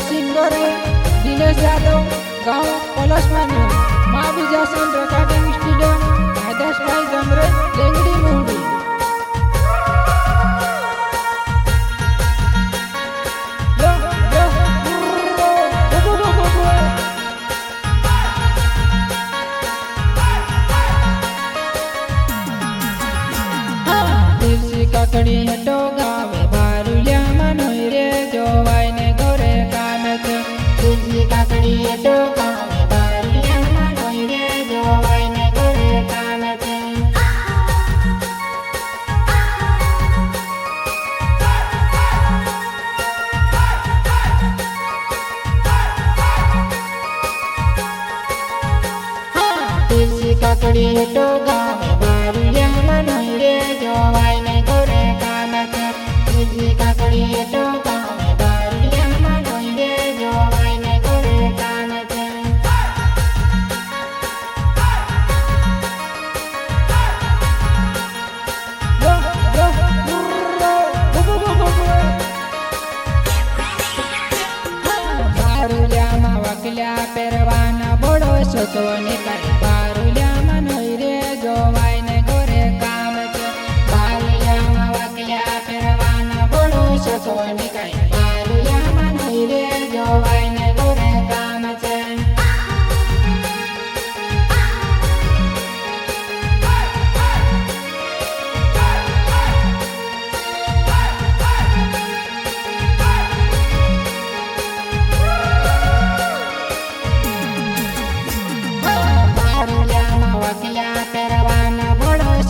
Singer Dinesh Yadav गाँव पलसमानी माँ Vijayasan recording studio आदर्श भाई जमरे लेंगड़ी मुंडी। काकड़ी हटो गावे बारुलिया मनोई रे जोवाई ने गोरे कामत तुझी काकड़ी हटो गावे बारुलिया मनोई रे जोवाई ने गोरे कामत तुझी काकड़ी हटो गावे बारुलिया मनोई रे जोवाई ने गोरे कामत तुझी काकड़ी हटो गावे बारुलिया मनोई रे जोवाई ने गोरे कामत बारुलिया मा वकल्या पेरवाना बड़ो सोचोने करे बारुलिया मनोई रे जोवाई ने गोरे कामत बारुलिया मा वकल्या पेरवाना बड़ो सोचोने करे बारुलिया मनोई रे जोवाई ने गोरे कामत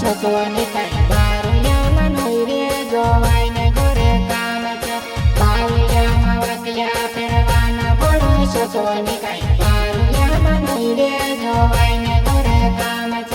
सोचोने करे बारुलिया मनोई रे जोवाई ने गोरे कामत बारुलिया मा वकल्या पेरवाना बड़ो सोचोने करे बारुलिया मनोई रे जोवाई ने गोरे कामत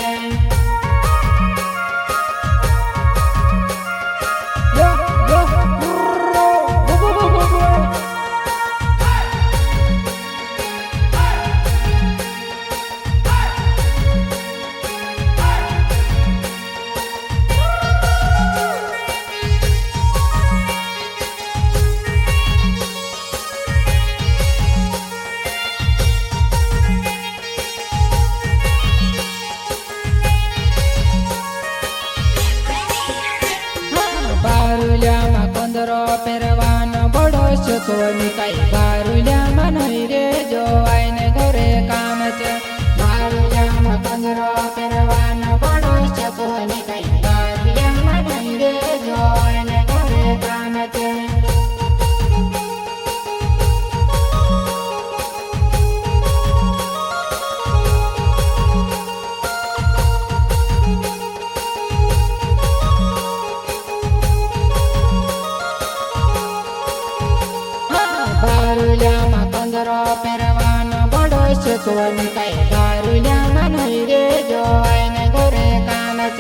बारुलिया मा कंदरो पेरवानो बड़ो सोचोने करे बारुलिया मनोई रे जोवाई ने गोरे कामत बारुलिया मा कंदरो पेरवानो बड़ो सोचोने करे बारुलिया मनोई रे जोवाई ने गोरे कामत बारुलिया मा कंदरो पेरवानो बड़ो सोचोने करे बारुलिया मनोई रे जोवाई ने गोरे कामत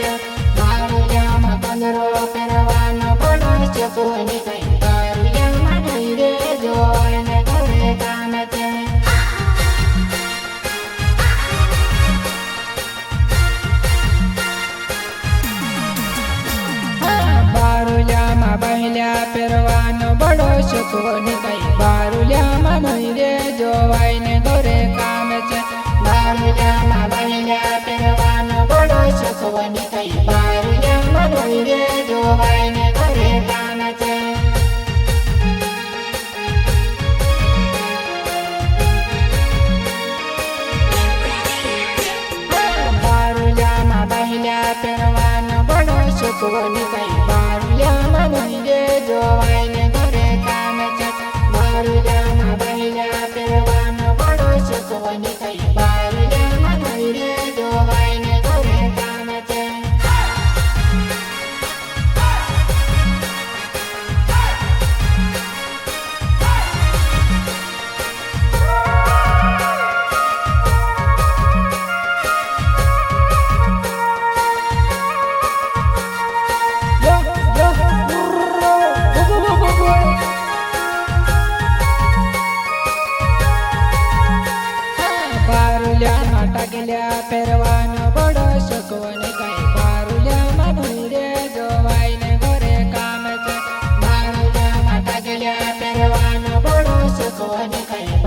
बारुलिया मा कंदरो पेरवानो बड़ो सोचोने करे बारुलिया मनोई रे जोवाई ने गोरे कामत बारुलिया मा बहल्या पेरवानो बड़ो सोचोने करे बारुलिया मनोई रे जोवाई ने गोरे कामत बारुलिया मा बहल्या पेरवानो बड़ो सोचोने करे बारुलिया मनोई रे जोवाई ने गोरे कामत बारुलिया मा बहल्या पेरवानो बड़ो सोचोने करे बारुलिया मनोई रे जोवाई ने गोरे कामत बारुलिया मा बहल्या पेरवानो बड़ो सोचोने करे बारुलिया मनोई रे जोवाई ने गोरे कामत बारुलिया मा टाकल्या पेरवानो बड़ो सोचोने करे बारुलिया मनोई रे जोवाई ने गोरे कामत बारुलिया मा टाकल्या पेरवानो बड़ो સુકવો નીકળે